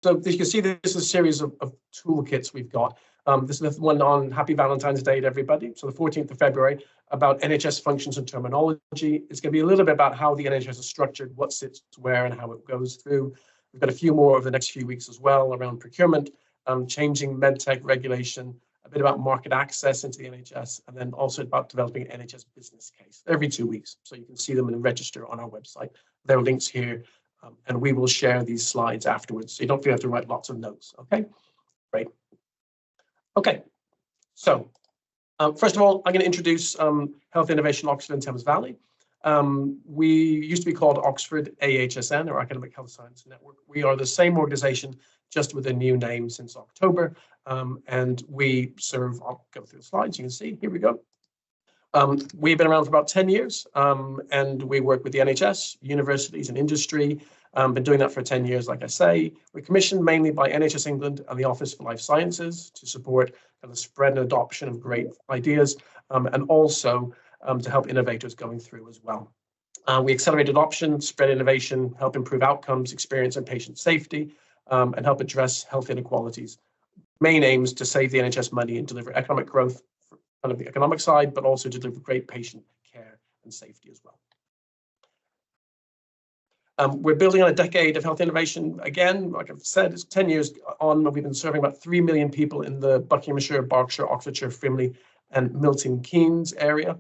So as you can see, this is a series of toolkits we've got. This is the one on Happy Valentine's Day to everybody. So the 14th of February, about NHS functions and terminology. It's going to be a little bit about how the NHS is structured, what sits where, and how it goes through. We've got a few more over the next few weeks as well around procurement, changing medtech regulation, a bit about market access into the NHS, and then also about developing an NHS business case every 2 weeks. So you can see them and register on our website. There are links here, and we will share these slides afterwards. So you don't feel you have to write lots of notes, okay? Great. Okay, so first of all, I'm going to introduce Health Innovation Oxford and Thames Valley. We used to be called Oxford AHSN, or Academic Health Science Network. We are the same organization, just with a new name since October. And we serve, I'll go through the slides, you can see, here we go. We've been around for about 10 years, and we work with the NHS, universities and industry. Been doing that for 10 years, like I say. We're commissioned mainly by NHS England and the Office for Life Sciences to support the spread and adoption of great ideas, and also to help innovators going through as well. We accelerate adoption, spread innovation, help improve outcomes, experience and patient safety, and help address health inequalities. Main aims to save the NHS money and deliver economic growth, kind of the economic side, but also deliver great patient care and safety as well. We're building on a decade of health innovation. Again, like I've said, it's 10 years on, we've been serving about 3 million people in the Buckinghamshire, Berkshire, Oxfordshire, Frimley, and Milton Keynes area.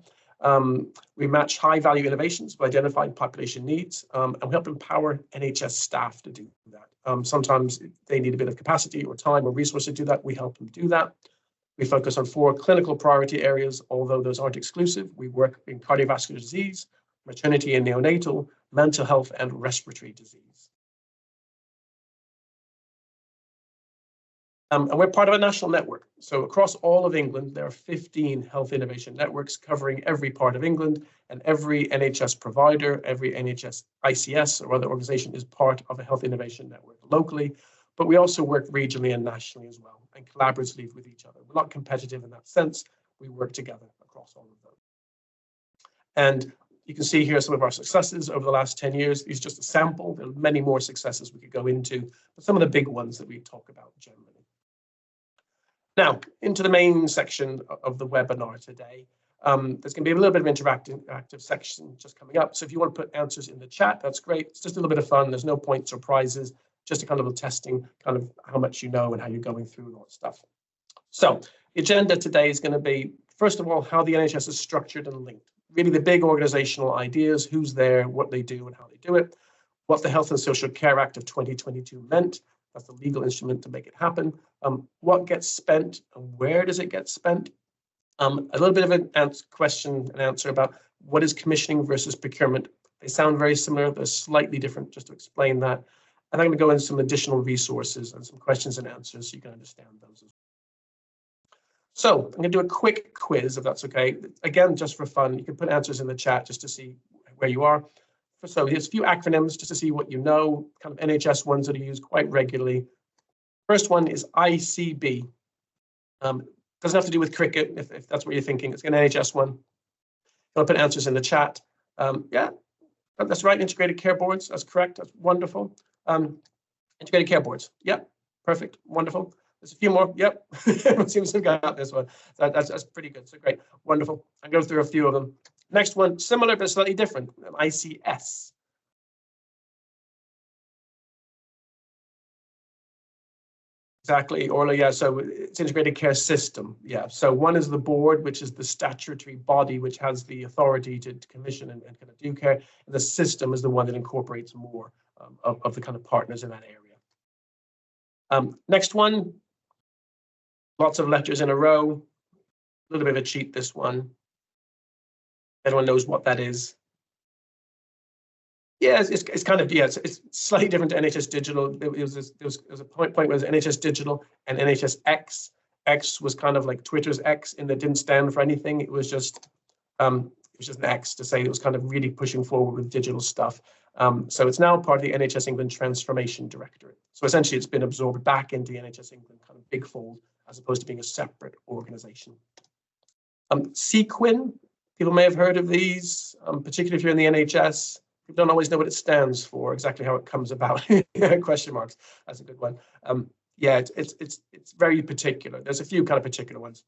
We match high-value innovations by identifying population needs, and we help empower NHS staff to do that. Sometimes they need a bit of capacity or time or resource to do that. We help them do that. We focus on 4 clinical priority areas, although those aren't exclusive. We work in cardiovascular disease, maternity and neonatal, mental health, and respiratory disease. And we're part of a national network. So across all of England, there are 15 health innovation networks covering every part of England, and every NHS provider, every NHS ICS or other organization is part of a health innovation network locally. But we also work regionally and nationally as well, and collaboratively with each other. We're not competitive in that sense. We work together across all of those. And you can see here some of our successes over the last 10 years. These are just a sample. There are many more successes we could go into, but some of the big ones that we talk about generally. Now, into the main section of the webinar today. There's going to be a little bit of interactive section just coming up. So if you want to put answers in the chat, that's great. It's just a little bit of fun. There's no points or prizes, just a kind of a testing, kind of how much you know and how you're going through and all that stuff. So the agenda today is going to be, first of all, how the NHS is structured and linked. Really the big organizational ideas, who's there, what they do and how they do it, what the Health and Social Care Act of 2022 meant. That's the legal instrument to make it happen. What gets spent and where does it get spent? A little bit of a question and answer about what is commissioning versus procurement. They sound very similar, they're slightly different, just to explain that. And I'm going to go into some additional resources and some questions and answers so you can understand those as well. So I'm going to do a quick quiz, if that's okay. Again, just for fun, you can put answers in the chat just to see where you are. So here's a few acronyms just to see what you know, kind of NHS ones that are used quite regularly. First one is ICB. Doesn't have to do with cricket, if that's what you're thinking. It's an NHS one. I'll put answers in the chat. Yeah, that's right, integrated care boards. That's correct, that's wonderful. Integrated care boards, yep, perfect, wonderful. There's a few more, yep. Everyone seems to have got this one. That's pretty good, so great, wonderful. I'll go through a few of them. Next one, similar but slightly different, ICS. Exactly, Orla, yeah, so it's integrated care system, yeah. So one is the board, which is the statutory body which has the authority to commission and kind of do care. And the system is the one that incorporates more of the kind of partners in that area. Next one, lots of letters in a row, a little bit of a cheat, this one. Everyone knows what that is. Yeah, it's kind of, yeah, it's slightly different to NHS Digital. There was a point where it was NHS Digital and NHS X. X was kind of like Twitter's X, and it didn't stand for anything. It was just an X to say it was kind of really pushing forward with digital stuff. So it's now part of the NHS England Transformation Directorate. So essentially it's been absorbed back into the NHS England kind of big fold, as opposed to being a separate organization. CQuIN, people may have heard of these, particularly if you're in the NHS. People don't always know what it stands for, exactly how it comes about. Question marks. That's a good one. Yeah, it's very particular. There's a few kind of particular ones.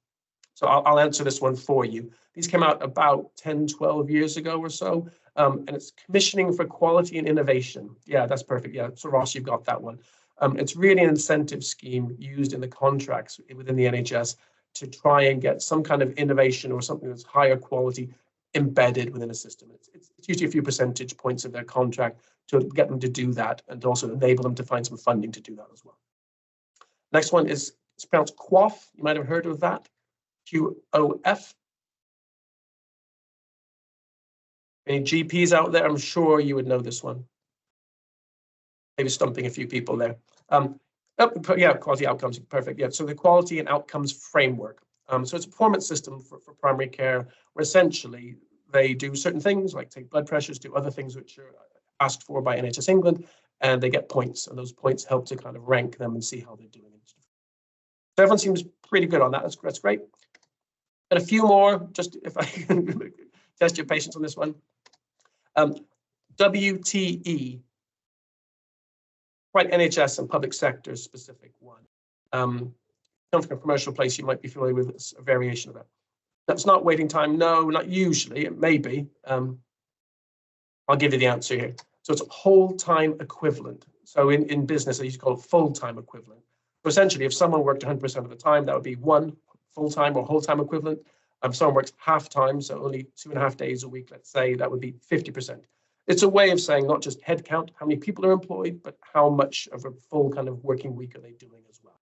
So I'll answer this one for you. These came out about 10, 12 years ago or so. And it's commissioning for quality and innovation. Yeah, that's perfect. Yeah, so Ross, you've got that one. It's really an incentive scheme used in the contracts within the NHS to try and get some kind of innovation or something that's higher quality embedded within a system. It's usually a few percentage points of their contract to get them to do that and also enable them to find some funding to do that as well. Next one is, it's pronounced QOF. You might have heard of that. QOF. Any GPs out there? I'm sure you would know this one. Maybe stumping a few people there. Yeah, quality outcomes, perfect. Yeah, so the quality and outcomes framework. So it's a performance system for primary care, where essentially they do certain things like take blood pressures, do other things which are asked for by NHS England, and they get points, and those points help to kind of rank them and see how they're doing. So everyone seems pretty good on that. That's great. And a few more, just if I can test your patience on this one. WTE, quite NHS and public sector specific one. Come from a commercial place, you might be familiar with a variation of it. That's not waiting time. No, not usually. It may be. I'll give you the answer here. So it's whole-time equivalent. So in business, they used to call it full-time equivalent. So essentially, if someone worked 100% of the time, that would be one full-time or whole-time equivalent. If someone works half-time, so only 2.5 days a week, let's say, that would be 50%. It's a way of saying not just head count, how many people are employed, but how much of a full kind of working week are they doing as well.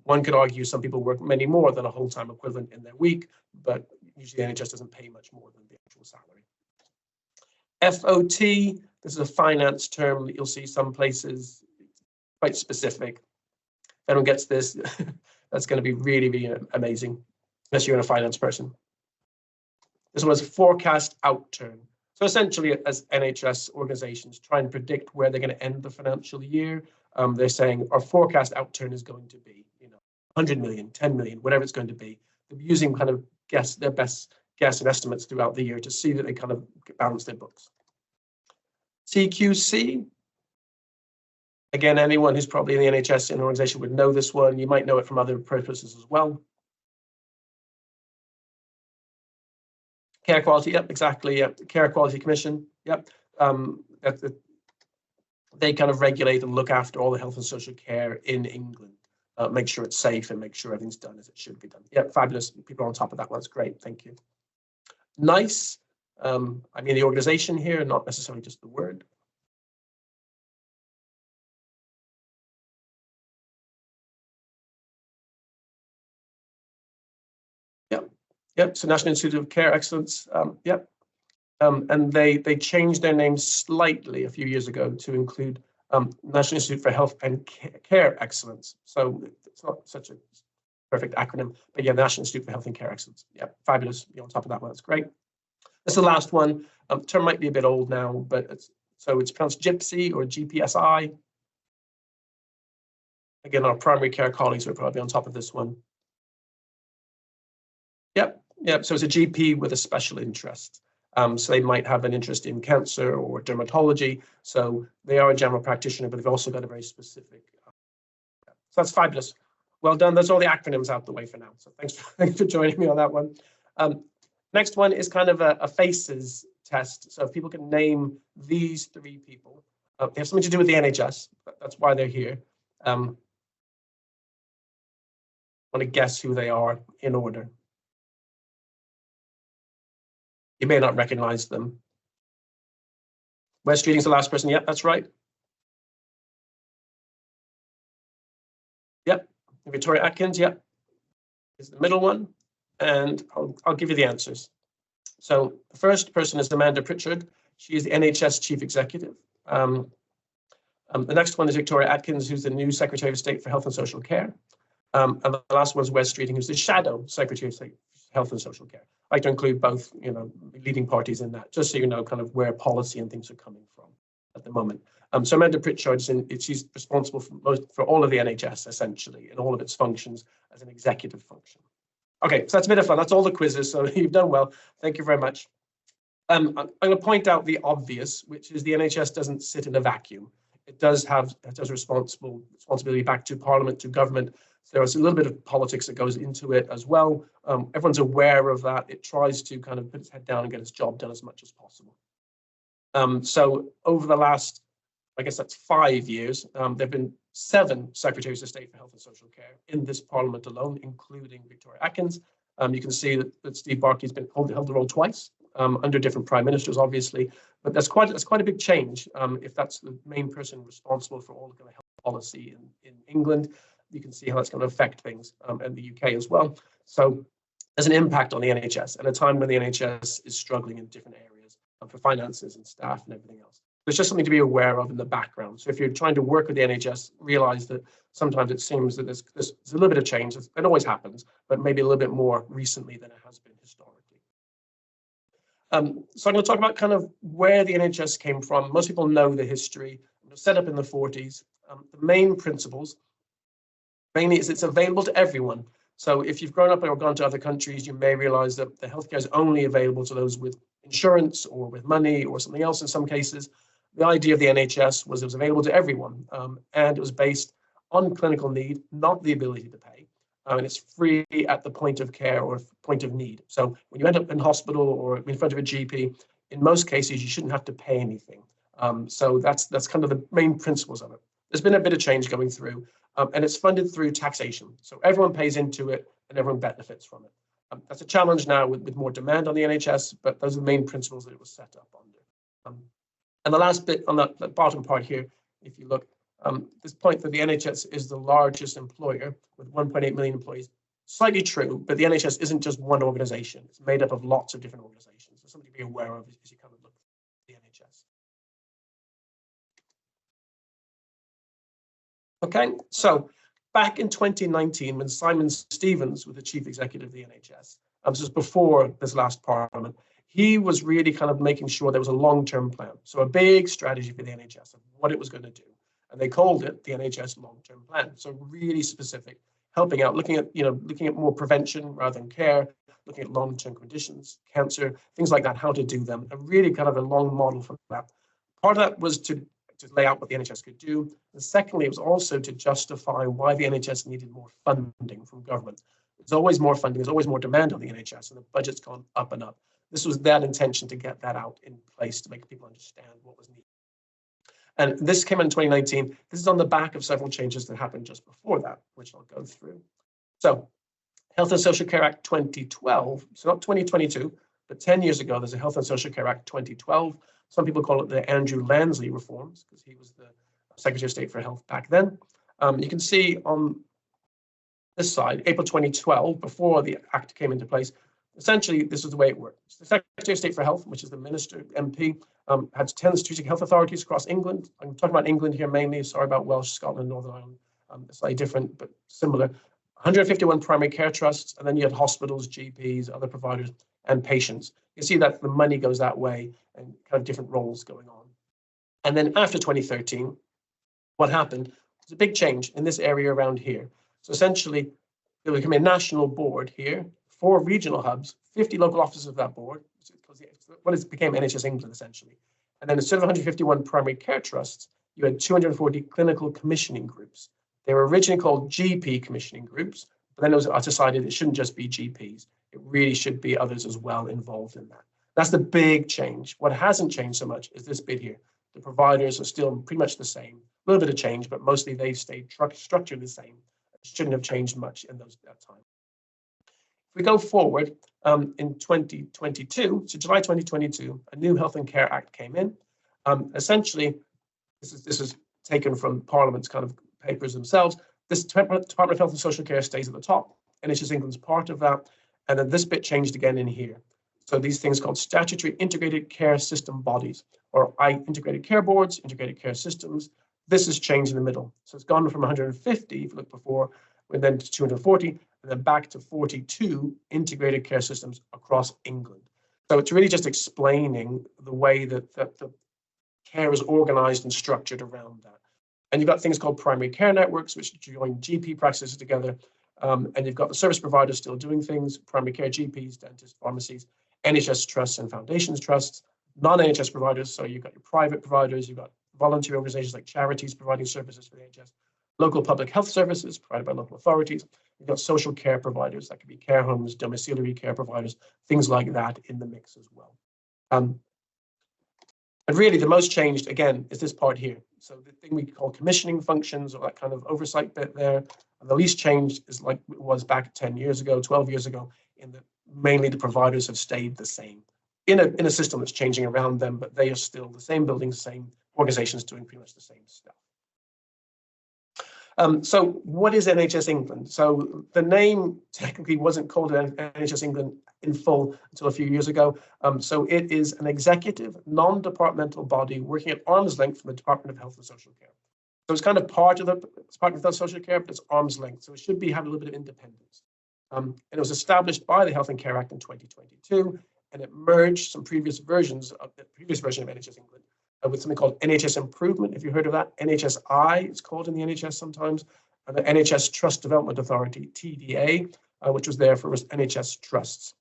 One could argue some people work many more than a whole-time equivalent in their week, but usually the NHS doesn't pay much more than the actual salary. FOT, this is a finance term that you'll see some places, quite specific. If anyone gets this, that's going to be really, really amazing, unless you're a finance person. This was forecast outturn. So essentially, as NHS organizations try and predict where they're going to end the financial year, they're saying our forecast outturn is going to be, 100 million, 10 million, whatever it's going to be. They're using kind of their best guess and estimates throughout the year to see that they kind of balance their books. CQC. Again, anyone who's probably in the NHS in an organization would know this one. You might know it from other purposes as well. Care quality, yep, exactly. Yep. Care Quality Commission, yep. They kind of regulate and look after all the health and social care in England, make sure it's safe and make sure everything's done as it should be done. Yep, fabulous. People are on top of that one. That's great. Thank you. NICE. I mean the organization here, not necessarily just the word. Yep, so National Institute of Care Excellence, yep. And they changed their name slightly a few years ago to include National Institute for Health and Care Excellence. So it's not such a perfect acronym, but yeah, National Institute for Health and Care Excellence. Yeah, fabulous. You're on top of that one. That's great. This is the last one. Term might be a bit old now, but it's pronounced GIPSI or GPSI. Again, our primary care colleagues are probably on top of this one. Yep, so it's a GP with a special interest. So they might have an interest in cancer or dermatology. So they are a general practitioner, but they've also got a very specific. So that's fabulous. Well done. That's all the acronyms out the way for now. So thanks for joining me on that one. Next one is kind of a faces test. So if people can name these 3 people, they have something to do with the NHS. That's why they're here. Want to guess who they are in order. You may not recognize them. Wes Streeting's the last person. Yep, that's right. Yep, Victoria Atkins, yep, is the middle one. And I'll give you the answers. So the first person is Amanda Pritchard. She is the NHS Chief Executive. The next one is Victoria Atkins, who's the new Secretary of State for Health and Social Care. And the last one is Wes Streeting, who's the Shadow Secretary of State for Health and Social Care. I like to include both, leading parties in that, just so you know kind of where policy and things are coming from at the moment. So Amanda Pritchard, she's responsible for all of the NHS, essentially, and all of its functions as an executive function. Okay, so that's a bit of fun. That's all the quizzes, so you've done well. Thank you very much. I'm going to point out the obvious, which is the NHS doesn't sit in a vacuum. It does responsibility back to Parliament, to government. So there's a little bit of politics that goes into it as well. Everyone's aware of that. It tries to kind of put its head down and get its job done as much as possible. So over the last, I guess that's 5 years, there have been 7 Secretaries of State for Health and Social Care in this Parliament alone, including Victoria Atkins. You can see that Steve Barclay's been held the role twice, under different prime ministers, obviously, but that's quite a big change. If that's the main person responsible for all the kind of health policy in England, you can see how that's going to affect things in the UK as well. So there's an impact on the NHS at a time when the NHS is struggling in different areas for finances and staff and everything else. There's just something to be aware of in the background. So if you're trying to work with the NHS, realize that sometimes it seems that there's a little bit of change. It always happens, but maybe a little bit more recently than it has been historically. So I'm going to talk about kind of where the NHS came from. Most people know the history. It was set up in the 40s. The main principles, mainly, is it's available to everyone. So if you've grown up or gone to other countries, you may realize that the healthcare is only available to those with insurance or with money or something else in some cases. The idea of the NHS was it was available to everyone, and it was based on clinical need, not the ability to pay. And it's free at the point of care or point of need. So when you end up in hospital or in front of a GP, in most cases, you shouldn't have to pay anything. So that's kind of the main principles of it. There's been a bit of change going through, and it's funded through taxation. So everyone pays into it and everyone benefits from it. That's a challenge now with more demand on the NHS, but those are the main principles that it was set up under. And the last bit on that bottom part here, if you look, this point that the NHS is the largest employer with 1.8 million employees, slightly true, but the NHS isn't just one organization. It's made up of lots of different organizations. So something to be aware of as you kind of look at the NHS. Okay, so back in 2019, when Simon Stevens was the chief executive of the NHS, this was before this last Parliament, he was really kind of making sure there was a long-term plan. So a big strategy for the NHS of what it was going to do. And they called it the NHS long-term plan. So really specific, helping out, looking at more prevention rather than care, looking at long-term conditions, cancer, things like that, how to do them, and really kind of a long model for that. Part of that was to lay out what the NHS could do. And secondly, it was also to justify why the NHS needed more funding from government. There's always more funding, there's always more demand on the NHS, and the budget's gone up and up. This was that intention to get that out in place to make people understand what was needed. And this came in 2019. This is on the back of several changes that happened just before that, which I'll go through. So Health and Social Care Act 2012, so not 2022, but 10 years ago, there's a Health and Social Care Act 2012. Some people call it the Andrew Lansley reforms because he was the Secretary of State for Health back then. You can see on this side, April 2012, before the act came into place, essentially, this is the way it worked. The Secretary of State for Health, which is the Minister, MP, had 10 strategic health authorities across England. I'm talking about England here mainly. Sorry about Welsh, Scotland, Northern Ireland. Slightly different, but similar. 151 primary care trusts, and then you had hospitals, GPs, other providers, and patients. You see that the money goes that way and kind of different roles going on. And then after 2013, what happened was a big change in this area around here. So essentially, there became a national board here, 4 regional hubs, 50 local offices of that board, what became NHS England essentially. And then instead of 151 primary care trusts, you had 240 clinical commissioning groups. They were originally called GP commissioning groups, but then it was decided it shouldn't just be GPs. It really should be others as well involved in that. That's the big change. What hasn't changed so much is this bit here. The providers are still pretty much the same. A little bit of change, but mostly they've stayed structured the same. It shouldn't have changed much in that time. If we go forward, in 2022, so July 2022, a new Health and Care Act came in. Essentially, this is taken from Parliament's kind of papers themselves. This Department of Health and Social Care stays at the top. NHS England's part of that. And then this bit changed again in here. So these things called statutory integrated care system bodies, or integrated care boards, integrated care systems. This has changed in the middle. So it's gone from 150, if you look before, and then to 240, and then back to 42 integrated care systems across England. So it's really just explaining the way that the care is organized and structured around that. And you've got things called primary care networks, which join GP practices together. And you've got the service providers still doing things, primary care GPs, dentists, pharmacies. NHS trusts and foundations trusts, non-NHS providers, so you've got your private providers, you've got volunteer organizations like charities providing services for the NHS, local public health services provided by local authorities, you've got social care providers, that could be care homes, domiciliary care providers, things like that in the mix as well. And really the most changed, again, is this part here. So the thing we call commissioning functions, or that kind of oversight bit there, and the least changed is like it was back 10 years ago, 12 years ago, in that mainly the providers have stayed the same in a system that's changing around them, but they are still the same buildings, same organizations doing pretty much the same stuff. So what is NHS England? So the name technically wasn't called NHS England in full until a few years ago. So it is an executive, non-departmental body working at arm's length from the Department of Health and Social Care. So it's kind of part of the Department of Health and Social Care, but it's arm's length. So it should have a little bit of independence. And it was established by the Health and Care Act in 2022, and it merged some previous versions of the previous version of NHS England with something called NHS Improvement, if you heard of that. NHSI, it's called in the NHS sometimes, and the NHS Trust Development Authority, TDA, which was there for NHS trusts.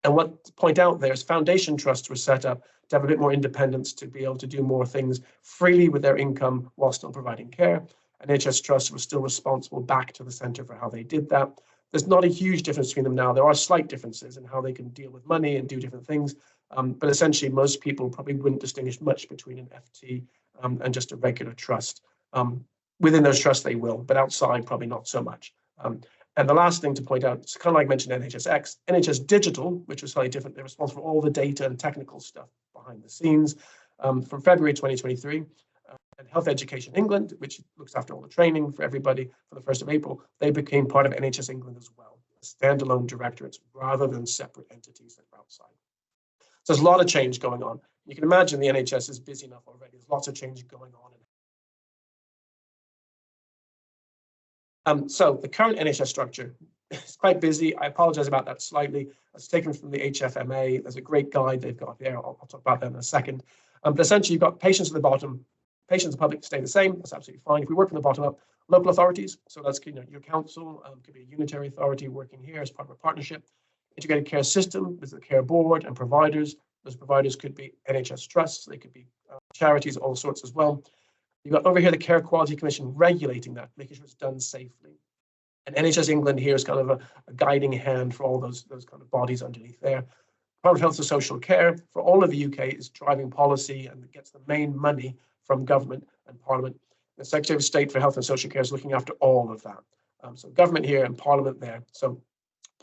And what to point out there is foundation trusts were set up to have a bit more independence, to be able to do more things freely with their income while still providing care. NHS Trust was still responsible back to the centre for how they did that. There's not a huge difference between them now. There are slight differences in how they can deal with money and do different things. But essentially, most people probably wouldn't distinguish much between an FT and just a regular trust. Within those trusts, they will, but outside, probably not so much. And the last thing to point out, it's kind of like I mentioned NHSX, NHS Digital, which was slightly different. They're responsible for all the data and technical stuff behind the scenes. From February 2023, and Health Education England, which looks after all the training for everybody, for the 1st of April, they became part of NHS England as well, standalone directorates rather than separate entities that are outside. So there's a lot of change going on. You can imagine the NHS is busy enough already. There's lots of change going on. So the current NHS structure is quite busy. I apologize about that slightly. It's taken from the HFMA. There's a great guide they've got there. I'll talk about that in a second. But essentially, you've got patients at the bottom. Patients and public stay the same. That's absolutely fine. If we work from the bottom up, local authorities, so that's your council, could be a unitary authority working here as part of a partnership. Integrated care system is the care board and providers. Those providers could be NHS trusts. They could be charities, all sorts as well. You've got over here the Care Quality Commission regulating that, making sure it's done safely. And NHS England here is kind of a guiding hand for all those kind of bodies underneath there. Department of Health and Social Care for all of the UK is driving policy and gets the main money from government and Parliament. The Secretary of State for Health and Social Care is looking after all of that. So government here and Parliament there. So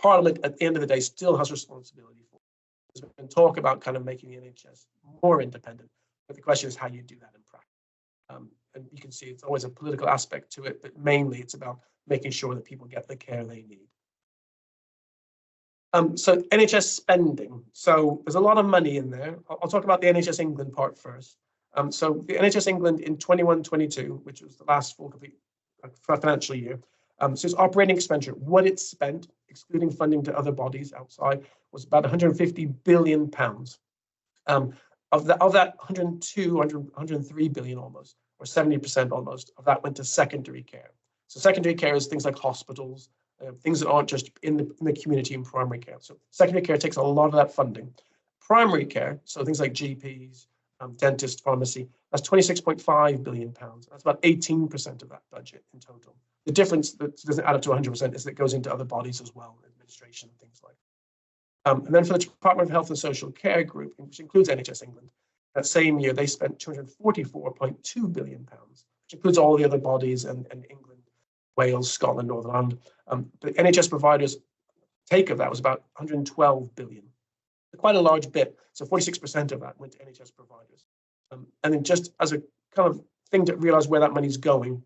Parliament, at the end of the day, still has responsibility for it. There's been talk about kind of making the NHS more independent, but the question is how you do that in practice. And you can see it's always a political aspect to it, but mainly it's about making sure that people get the care they need. So NHS spending. So there's a lot of money in there. I'll talk about the NHS England part first. So the NHS England in 21-22, which was the last full complete financial year, so its operating expenditure, what it spent, excluding funding to other bodies outside, was about 150 billion pounds. Of that 103 billion almost, or 70% almost, of that went to secondary care. So secondary care is things like hospitals, things that aren't just in the community and primary care. So secondary care takes a lot of that funding. Primary care, so things like GPs, dentist, pharmacy, that's 26.5 billion pounds. That's about 18% of that budget in total. The difference that doesn't add up to 100% is that it goes into other bodies as well, administration, things like that. And then for the Department of Health and Social Care group, which includes NHS England, that same year they spent 244.2 billion pounds, which includes all the other bodies and England, Wales, Scotland, Northern Ireland. The NHS providers' take of that was about 112 billion. Quite a large bit, so 46% of that went to NHS providers. And then just as a kind of thing to realize where that money's going,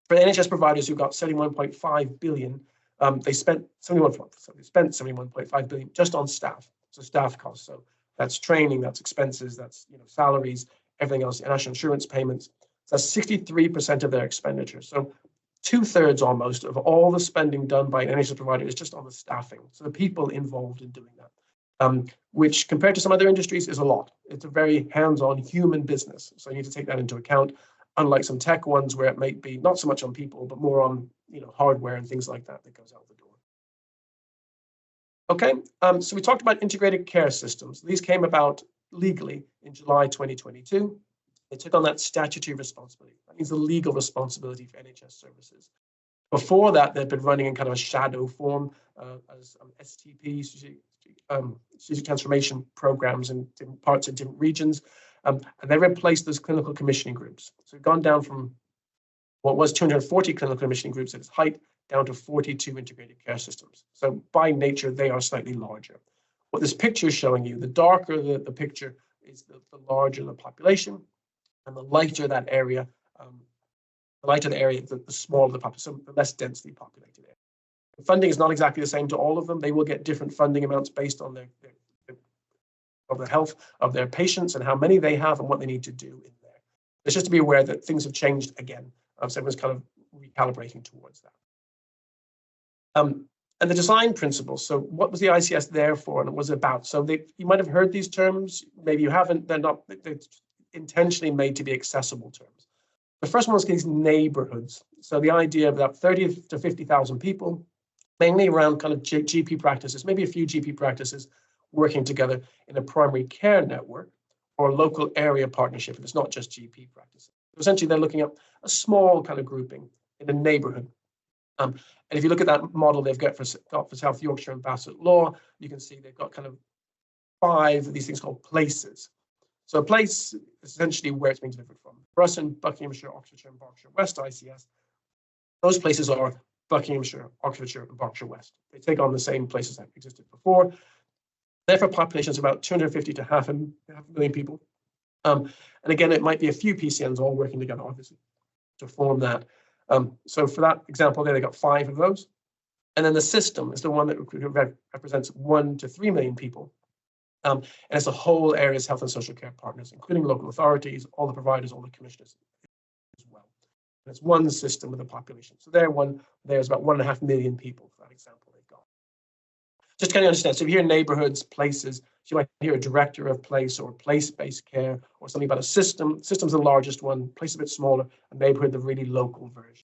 for the NHS providers who got 71.5 billion, they spent 71.5 billion just on staff, so staff costs. So that's training, that's expenses, that's salaries, everything else, national insurance payments. So that's 63% of their expenditure. So 2/3 almost of all the spending done by an NHS provider is just on the staffing. So the people involved in doing that. Which compared to some other industries is a lot. It's a very hands-on human business. So you need to take that into account, unlike some tech ones where it might be not so much on people, but more on hardware and things like that goes out the door. Okay, so we talked about integrated care systems. These came about legally in July 2022. They took on that statutory responsibility. That means the legal responsibility for NHS services. Before that, they've been running in kind of a shadow form as STP, strategic transformation programs in different parts of different regions. And they replaced those clinical commissioning groups. So we've gone down from what was 240 clinical commissioning groups at its height down to 42 integrated care systems. So by nature, they are slightly larger. What this picture is showing you, the darker the picture is the larger the population, and the lighter that area, the smaller the population, so the less densely populated area. The funding is not exactly the same to all of them. They will get different funding amounts based on their health of their patients and how many they have and what they need to do in there. It's just to be aware that things have changed again. So everyone's kind of recalibrating towards that. And the design principles. So what was the ICS there for and it was about? So you might have heard these terms, maybe you haven't. They're intentionally made to be accessible terms. The first one is these neighborhoods. So the idea of about 30 to 50,000 people, mainly around kind of GP practices, maybe a few GP practices working together in a primary care network or a local area partnership if it's not just GP practices. Essentially, they're looking at a small kind of grouping in a neighborhood. And if you look at that model they've got for South Yorkshire and Bassett Law, you can see they've got kind of 5 of these things called places. So a place is essentially where it's being delivered from. For us in Buckinghamshire, Oxfordshire, and Berkshire West ICS, those places are Buckinghamshire, Oxfordshire, and Berkshire West. They take on the same places that existed before. Therefore, populations of about 250 to half a million people. And again, it might be a few PCNs all working together, obviously, to form that. So for that example there, they got 5 of those. And then the system is the one that represents 1 to 3 million people. And it's the whole area's health and social care partners, including local authorities, all the providers, all the commissioners as well. And it's one system with a population. So there's about 1.5 million people for that example they've got. Just to kind of understand, so if you hear neighborhoods, places, you might hear a director of place or place-based care or something about a system. System's the largest one, place a bit smaller, a neighborhood, the really local version.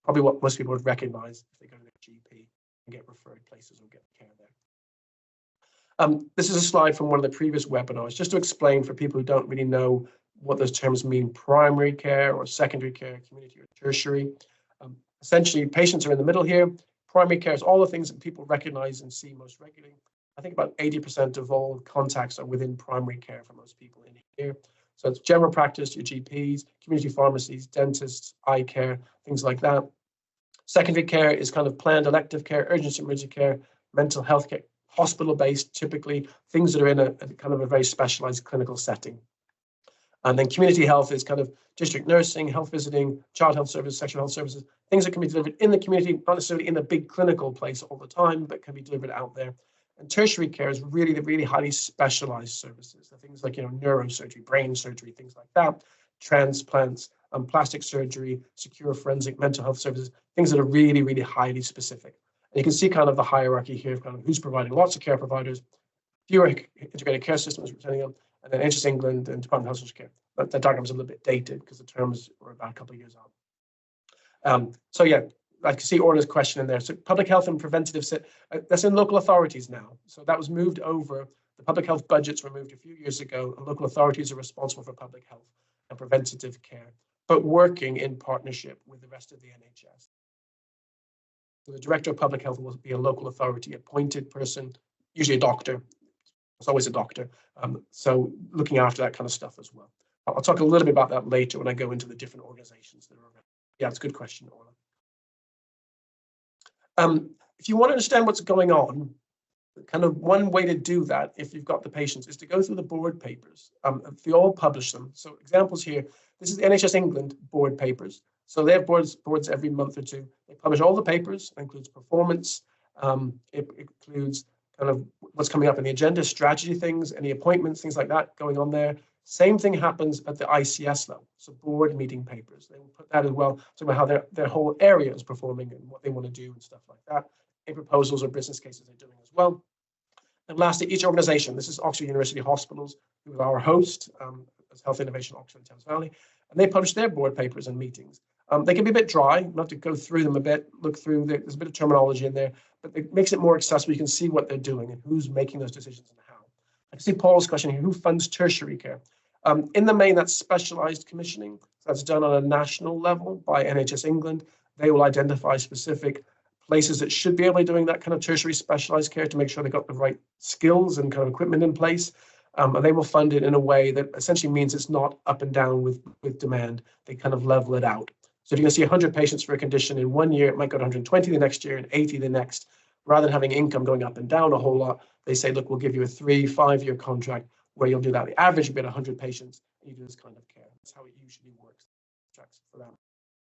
Probably what most people would recognize if they go to their GP and get referred places or get care there. This is a slide from one of the previous webinars, just to explain for people who don't really know what those terms mean, primary care or secondary care, community or tertiary. Essentially, patients are in the middle here. Primary care is all the things that people recognize and see most regularly. I think about 80% of all contacts are within primary care for most people in here. So it's general practice, your GPs, community pharmacies, dentists, eye care, things like that. Secondary care is kind of planned elective care, urgent emergency care, mental health care, hospital-based, typically, things that are in a kind of a very specialized clinical setting. And then community health is kind of district nursing, health visiting, child health services, sexual health services, things that can be delivered in the community, not necessarily in the big clinical place all the time, but can be delivered out there. And tertiary care is really the really highly specialized services, the things like, neurosurgery, brain surgery, things like that, transplants, plastic surgery, secure forensic mental health services, things that are really, really highly specific. And you can see kind of the hierarchy here of kind of who's providing lots of care providers, fewer integrated care systems representing them, and then NHS England and Department of Health and Social Care. But the diagram is a little bit dated because the terms were about a couple of years on. So yeah, I can see Orla's question in there. So public health and preventative, that's in local authorities now. So that was moved over. The public health budgets were moved a few years ago, and local authorities are responsible for public health and preventative care, but working in partnership with the rest of the NHS. So the director of public health will be a local authority appointed person, usually a doctor. It's always a doctor. So looking after that kind of stuff as well. I'll talk a little bit about that later when I go into the different organizations that are around. Yeah, it's a good question, Orla. If you want to understand what's going on, kind of one way to do that, if you've got the patients, is to go through the board papers. They all publish them. So examples here, this is the NHS England board papers. So they have boards every month or two. They publish all the papers. It includes performance. It includes kind of what's coming up in the agenda, strategy things, any appointments, things like that going on there. Same thing happens at the ICS level. So board meeting papers, they will put that as well. So about how their whole area is performing and what they want to do and stuff like that. Any proposals or business cases they're doing as well. And lastly, each organization, this is Oxford University Hospitals, who are our host, as Health Innovation Oxford and Thames Valley, and they publish their board papers and meetings. They can be a bit dry, not to go through them a bit, look through, there's a bit of terminology in there, but it makes it more accessible. You can see what they're doing and who's making those decisions and how. I can see Paul's question here, who funds tertiary care? In the main, that's specialised commissioning. So that's done on a national level by NHS England. They will identify specific places that should be able to be doing that kind of tertiary specialised care to make sure they've got the right skills and kind of equipment in place. And they will fund it in a way that essentially means it's not up and down with demand. They kind of level it out. So if you're going to see 100 patients for a condition in 1 year, it might go to 120 the next year and 80 the next. Rather than having income going up and down a whole lot, they say, look, we'll give you a 3-5 year contract where you'll do that. The average will be at 100 patients, and you do this kind of care. That's how it usually works for them.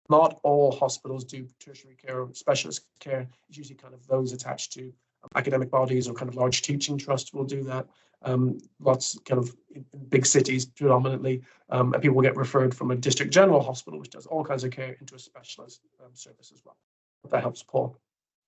Not all hospitals do tertiary care or specialist care. It's usually kind of those attached to academic bodies or kind of large teaching trusts will do that. Lots kind of in big cities predominantly, and people will get referred from a district general hospital, which does all kinds of care, into a specialist service as well. If that helps, Paul.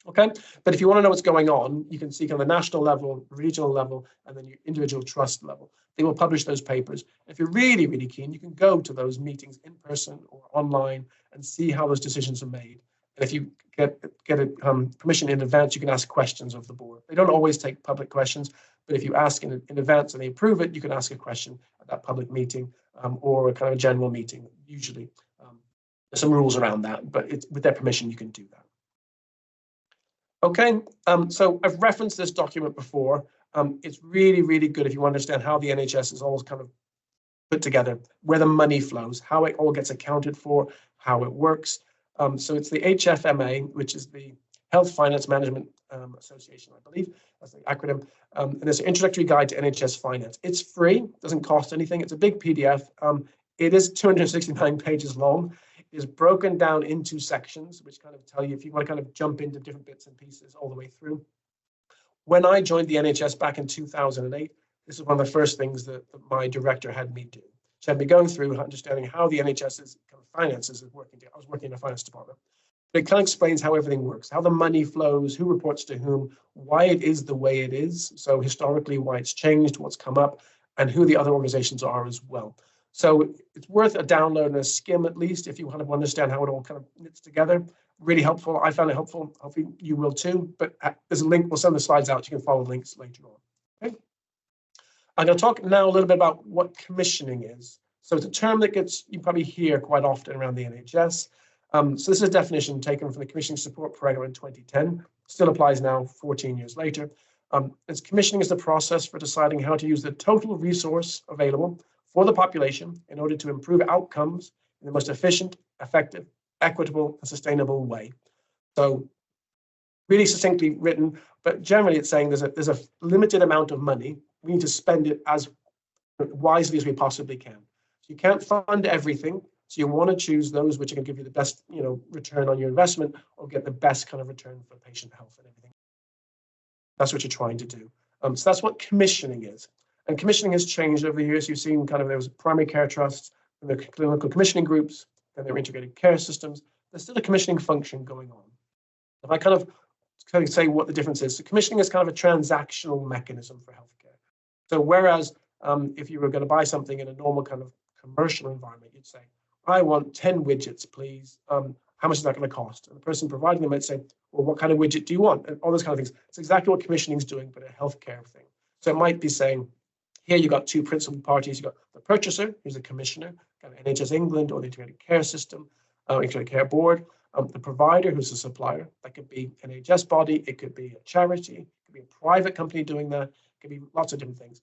Okay, but if you want to know what's going on, you can see kind of the national level, regional level, and then your individual trust level. They will publish those papers. If you're really, really keen, you can go to those meetings in person or online and see how those decisions are made. And if you get permission in advance, you can ask questions of the board. They don't always take public questions, but if you ask in advance and they approve it, you can ask a question at that public meeting or a kind of a general meeting. Usually, there's some rules around that, but with their permission, you can do that. Okay, so I've referenced this document before. It's really, really good if you understand how the NHS is all kind of put together, where the money flows, how it all gets accounted for, how it works. So it's the HFMA, which is the Health Finance Management Association, I believe. That's the acronym. And it's an introductory guide to NHS finance. It's free, doesn't cost anything. It's a big PDF. It is 269 pages long. Is broken down into sections, which kind of tell you if you want to kind of jump into different bits and pieces all the way through. When I joined the NHS back in 2008, this is one of the first things that my director had me do. She had me going through understanding how the NHS's kind of finances is working. I was working in the finance department. But it kind of explains how everything works, how the money flows, who reports to whom, why it is the way it is. So historically, why it's changed, what's come up, and who the other organizations are as well. So it's worth a download and a skim at least if you want to understand how it all kind of knits together. Really helpful. I found it helpful. Hopefully you will too. But there's a link. We'll send the slides out. You can follow links later on. Okay. I'm going to talk now a little bit about what commissioning is. So it's a term that you probably hear quite often around the NHS. So this is a definition taken from the Commissioning Support Programme in 2010. Still applies now, 14 years later. It's commissioning is the process for deciding how to use the total resource available for the population in order to improve outcomes in the most efficient, effective, equitable, and sustainable way. So really succinctly written, but generally it's saying there's a limited amount of money. We need to spend it as wisely as we possibly can. So you can't fund everything. So you want to choose those which are going to give you the best, return on your investment or get the best kind of return for patient health and everything. That's what you're trying to do. So that's what commissioning is. And commissioning has changed over the years. You've seen kind of there was primary care trusts, and the clinical commissioning groups, and their integrated care systems. There's still a commissioning function going on. If I kind of say what the difference is, so commissioning is kind of a transactional mechanism for healthcare. So whereas if you were going to buy something in a normal kind of commercial environment, you'd say, I want 10 widgets, please. How much is that going to cost? And the person providing them might say, well, what kind of widget do you want? And all those kind of things. It's exactly what commissioning is doing, but a healthcare thing. So it might be saying, here you've got two principal parties. You've got the purchaser, who's the commissioner, kind of NHS England or the integrated care system, integrated care board. The provider, who's the supplier. That could be an NHS body. It could be a charity. It could be a private company doing that. It could be lots of different things.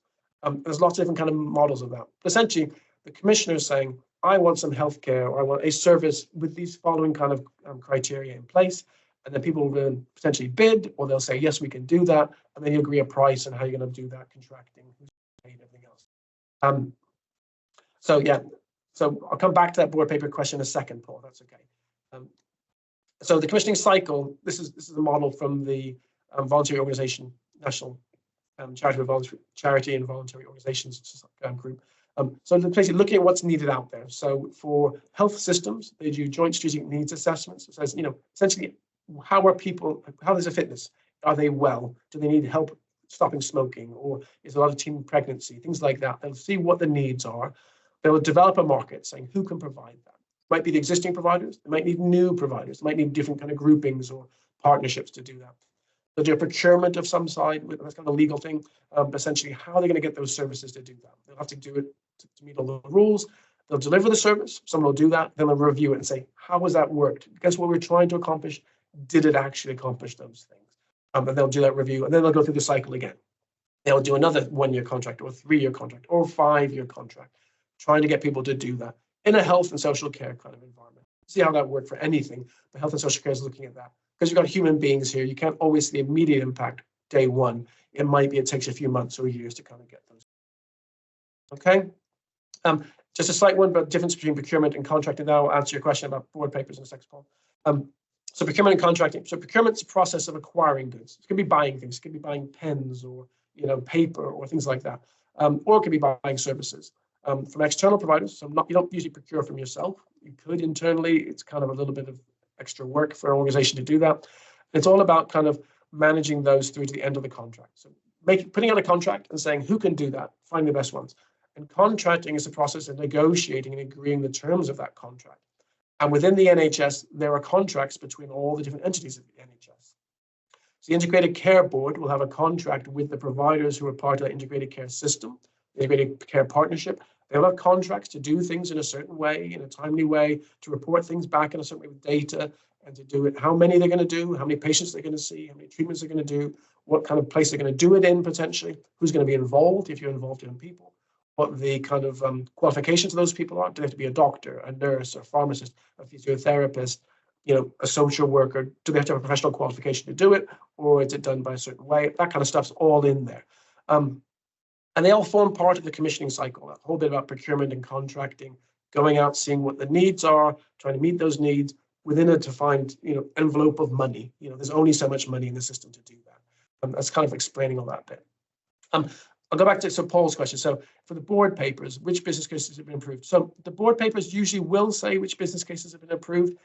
There's lots of different kind of models of that. But essentially, the commissioner is saying, I want some healthcare or I want a service with these following kind of criteria in place. And then people will potentially bid, or they'll say, yes, we can do that. And then you agree a price and how you're going to do that, contracting, who's paid, everything else. So I'll come back to that board paper question in a second, Paul. That's okay. So the commissioning cycle, this is a model from the voluntary organization, National Charity and Voluntary Organizations group. So basically looking at what's needed out there. So for health systems, they do joint strategic needs assessments. It says, essentially, how are people, how is their fitness? Are they well? Do they need help stopping smoking? Or is a lot of teen pregnancy? Things like that. They'll see what the needs are. They'll develop a market saying who can provide that. Might be the existing providers. They might need new providers. They might need different kind of groupings or partnerships to do that. They'll do a procurement of some side. That's kind of a legal thing. But essentially, how are they going to get those services to do that? They'll have to do it to meet all the rules. They'll deliver the service. Someone will do that. Then they'll review it and say, how has that worked? Guess what we're trying to accomplish? Did it actually accomplish those things? And they'll do that review, and then they'll go through the cycle again. They'll do another 1-year contract or a 3-year contract or a 5-year contract, trying to get people to do that in a health and social care kind of environment. See how that worked for anything, but health and social care is looking at that. Because you've got human beings here, you can't always see the immediate impact day one. It might be it takes a few months or years to kind of get those. Okay. Just a slight one, but difference between procurement and contracting. Now I'll answer your question about board papers in a second, Paul. So procurement and contracting. So procurement's a process of acquiring goods. It can be buying things. It can be buying pens or paper or things like that, or it can be buying services from external providers. So you don't usually procure from yourself. You could internally. It's kind of a little bit of extra work for an organization to do that. It's all about kind of managing those through to the end of the contract. So putting out a contract and saying who can do that, find the best ones. And contracting is a process of negotiating and agreeing the terms of that contract. And within the NHS, there are contracts between all the different entities of the NHS. So the Integrated Care Board will have a contract with the providers who are part of the Integrated Care System, the Integrated Care Partnership. They'll have contracts to do things in a certain way, in a timely way, to report things back in a certain way with data, and to do it, how many they're going to do, how many patients they're going to see, how many treatments they're going to do, what kind of place they're going to do it in potentially, who's going to be involved if you're involved in people, what the kind of qualifications of those people are. Do they have to be a doctor, a nurse, a pharmacist, a physiotherapist, a social worker? Do they have to have a professional qualification to do it, or is it done by a certain way? That kind of stuff's all in there. And they all form part of the commissioning cycle, that whole bit about procurement and contracting, going out, seeing what the needs are, trying to meet those needs within a defined envelope of money. There's only so much money in the system to do that. That's kind of explaining all that bit. I'll go back to Paul's question. So for the board papers, which business cases have been approved? So the board papers usually will say which business cases have been approved.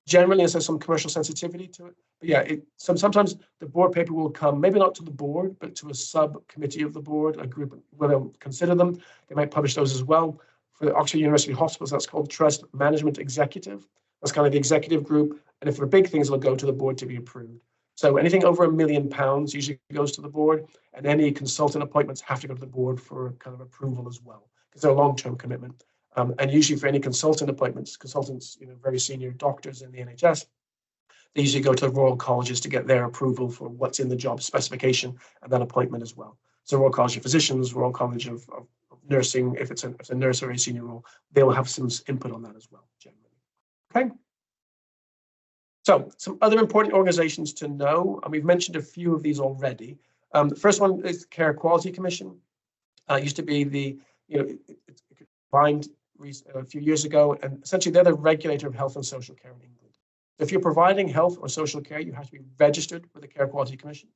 Generally, there's some commercial sensitivity to it. But yeah, sometimes the board paper will come, maybe not to the board, but to a subcommittee of the board, a group where they'll consider them. They might publish those as well. For the Oxford University Hospitals, that's called Trust Management Executive. That's kind of the executive group. And if for big things, it'll go to the board to be approved. So anything over £1 million usually goes to the board, and any consultant appointments have to go to the board for kind of approval as well, because they're a long-term commitment. And usually for any consultant appointments, consultants, very senior doctors in the NHS, they usually go to the Royal Colleges to get their approval for what's in the job specification and that appointment as well. So Royal College of Physicians, Royal College of Nursing, if it's a nurse or a senior role, they will have some input on that as well, generally. Okay. So some other important organizations to know, and we've mentioned a few of these already. The first one is the Care Quality Commission. It used to be the, it combined a few years ago, and essentially they're the regulator of health and social care in England. If you're providing health or social care, you have to be registered with the Care Quality Commission.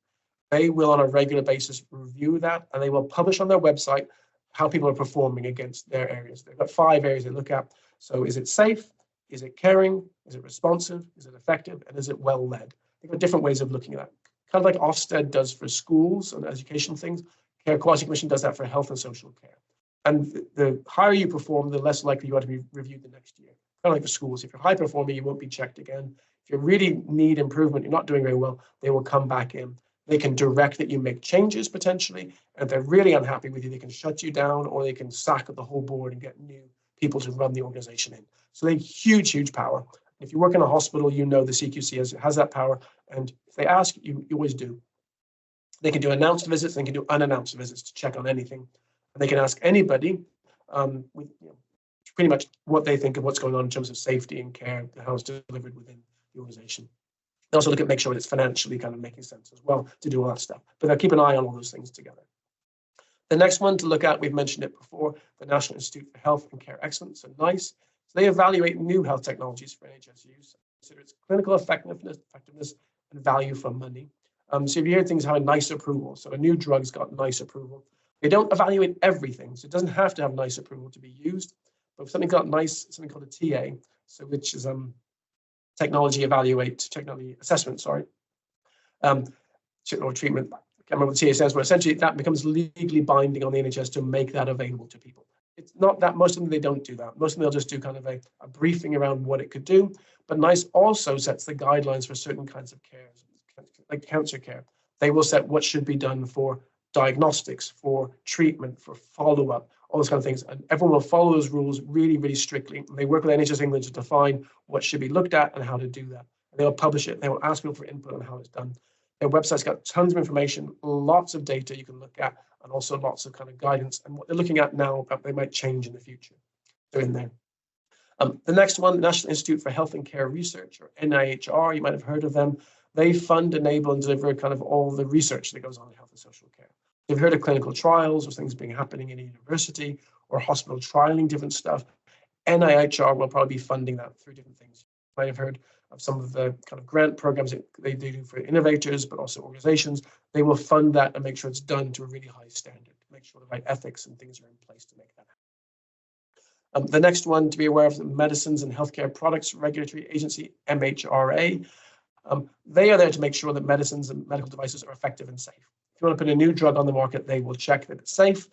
They will on a regular basis review that, and they will publish on their website how people are performing against their areas. They've got 5 areas they look at. So is it safe? Is it caring? Is it responsive? Is it effective? And is it well led? They've got different ways of looking at that. Kind of like Ofsted does for schools and education things, Care Quality Commission does that for health and social care. And the higher you perform, the less likely you are to be reviewed the next year. Kind of like for schools. If you're high performing, you won't be checked again. If you really need improvement, you're not doing very well, they will come back in. They can direct that you make changes potentially. And if they're really unhappy with you, they can shut you down, or they can sack the whole board and get new people to run the organization in. So they have huge, huge power. If you work in a hospital, the CQC has that power. And if they ask, you always do. They can do announced visits, they can do unannounced visits to check on anything. And they can ask anybody with pretty much what they think of what's going on in terms of safety and care, how it's delivered within the organization. They also look at make sure it's financially kind of making sense as well to do all that stuff. But they'll keep an eye on all those things together. The next one to look at, we've mentioned it before, the National Institute for Health and Care Excellence, so NICE. So they evaluate new health technologies for NHS use, consider its clinical effectiveness and value for money. So you hear things having NICE approval. So a new drug's got NICE approval. They don't evaluate everything, so it doesn't have to have NICE approval to be used. But if something got NICE, something called a TA, so which is technology assessment, or treatment. I can't remember what the TA stands for. Essentially, that becomes legally binding on the NHS to make that available to people. it's not that most of them, they don't do that. Most of them, they'll just do kind of a briefing around what it could do. But NICE also sets the guidelines for certain kinds of care, like cancer care. They will set what should be done for diagnostics, for treatment, for follow-up, all those kind of things. And everyone will follow those rules really, really strictly. And they work with NHS England to define what should be looked at and how to do that. And they'll publish it. They will ask people for input on how it's done. Their website's got tons of information, lots of data you can look at, and also lots of kind of guidance. And what they're looking at now, they might change in the future. They're in there. The next one, National Institute for Health and Care Research, or NIHR, you might have heard of them. They fund, enable, and deliver kind of all the research that goes on in health and social care. You've heard of clinical trials or things happening in a university or hospital trialing different stuff. NIHR will probably be funding that through different things. You might have heard of some of the kind of grant programs that they do for innovators, but also organizations. They will fund that and make sure it's done to a really high standard, make sure the right ethics and things are in place to make that happen. The next one to be aware of, the Medicines and Healthcare Products Regulatory Agency, MHRA. They are there to make sure that medicines and medical devices are effective and safe. If you want to put a new drug on the market, they will check that it's safe.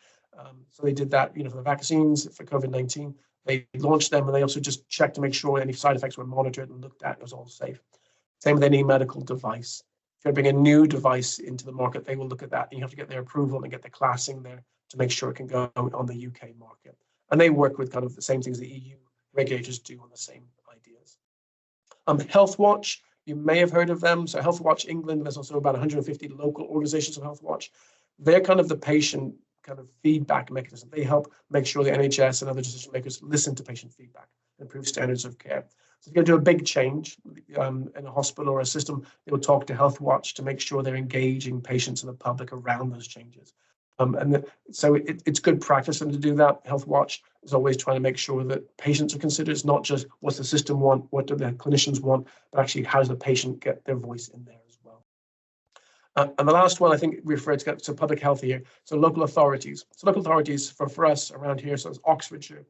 So they did that, for the vaccines for COVID-19. They launched them, and they also just checked to make sure any side effects were monitored and looked at, and it was all safe. Same with any medical device. If you're bringing a new device into the market, they will look at that, and you have to get their approval and get the classing there to make sure it can go on the UK market. And they work with kind of the same things the EU regulators do on the same ideas. Health Watch, you may have heard of them. So Health Watch England, there's also about 150 local organizations of Health Watch. They're kind of the patient kind of feedback mechanism. They help make sure the NHS and other decision makers listen to patient feedback and improve standards of care. So if you're going to do a big change in a hospital or a system, they will talk to Health Watch to make sure they're engaging patients and the public around those changes. So it's good practice for them to do that. Health Watch is always trying to make sure that patients are considered. It's not just what's the system want, what do the clinicians want, but actually how does the patient get their voice in there as well. And the last one, I think, refers to public health here. So local authorities. So local authorities for us around here, so it's Oxfordshire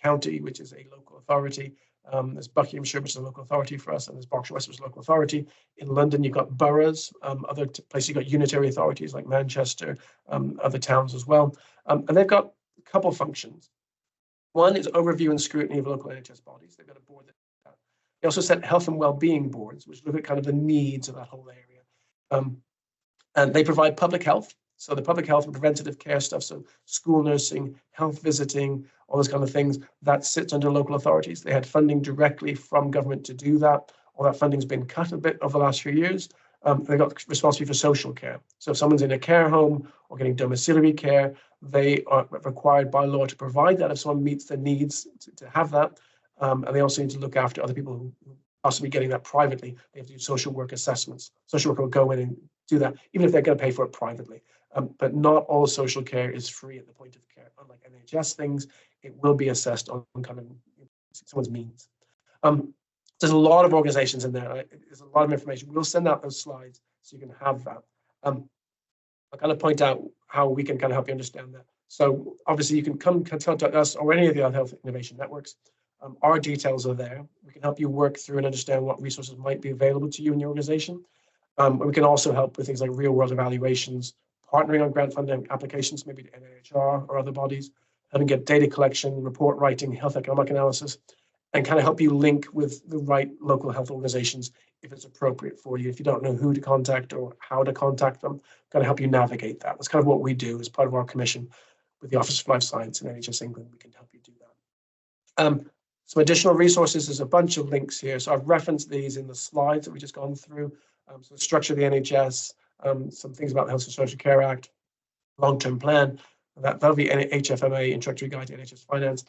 County, which is a local authority. There's Buckinghamshire, which is a local authority for us, and there's Berkshire West, which is a local authority. In London, you've got boroughs. Other places, you've got unitary authorities like Manchester, other towns as well. And they've got a couple functions. One is overview and scrutiny of local NHS bodies. They've got a board that does that. They also set health and well-being boards, which look at kind of the needs of that whole area. And they provide public health. So the public health and preventative care stuff, so school nursing, health visiting, all those kind of things, that sits under local authorities. They had funding directly from government to do that. All that funding's been cut a bit over the last few years. They've got responsibility for social care. So if someone's in a care home or getting domiciliary care, they are required by law to provide that if someone meets the needs to have that. And they also need to look after other people who possibly getting that privately. They have to do social work assessments. Social worker will go in and do that, even if they're going to pay for it privately. But not all social care is free at the point of care. Unlike NHS things, it will be assessed on kind of someone's means. There's a lot of organizations in there. There's a lot of information. We'll send out those slides so you can have that. I'll kind of point out how we can kind of help you understand that. So obviously you can come contact us or any of the other health innovation networks. Our details are there. We can help you work through and understand what resources might be available to you in your organization. We can also help with things like real world evaluations, partnering on grant funding applications, maybe to NHR or other bodies, helping get data collection, report writing, health economic analysis, and kind of help you link with the right local health organizations if it's appropriate for you. If you don't know who to contact or how to contact them, kind of help you navigate that. That's kind of what we do as part of our commission with the Office of Life Science and NHS England. We can help you do that. Some additional resources, there's a bunch of links here. So I've referenced these in the slides that we've just gone through. So the structure of the NHS, some things about the Health and Social Care Act, long-term plan, that'll be HFMA, Introductory Guide to NHS Finance.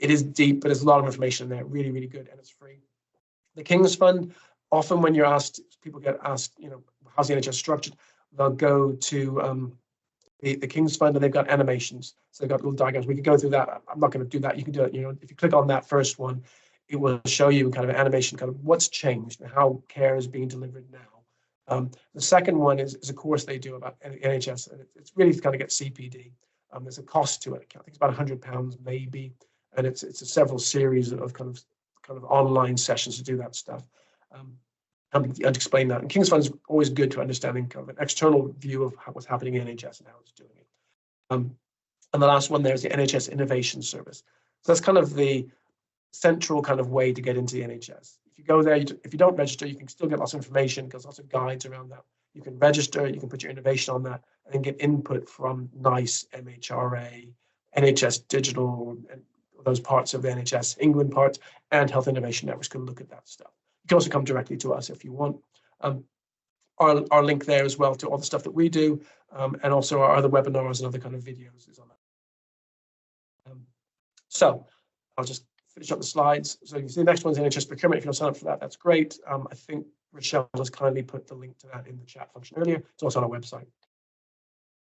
It is deep, but there's a lot of information in there, really, really good, and it's free. The King's Fund, often when you're asked, people get asked, how's the NHS structured? They'll go to the King's Fund, and they've got animations. So they've got little diagrams. We could go through that. I'm not going to do that. You can do it. If you click on that first one, it will show you kind of an animation, kind of what's changed and how care is being delivered now. The second one is a course they do about NHS, and it's really to kind of get CPD. There's a cost to it. I think it's about £100 maybe, and it's a several series of kind of online sessions to do that stuff. And explain that. And King's Fund is always good to understanding kind of an external view of what's happening in NHS and how it's doing it. And the last one there is the NHS Innovation Service. So that's kind of the central kind of way to get into the NHS. If you go there, if you don't register, you can still get lots of information because lots of guides around that. You can register, you can put your innovation on that, and get input from NICE, MHRA, NHS Digital, and those parts of the NHS England parts, and Health Innovation Networks can look at that stuff. You can also come directly to us if you want. Our link there as well to all the stuff that we do, and also our other webinars and other kind of videos is on that. So I'll just finish up the slides. So you can see the next one's NHS procurement. If you don't sign up for that, that's great. I think Rochelle has kindly put the link to that in the chat function earlier. It's also on our website.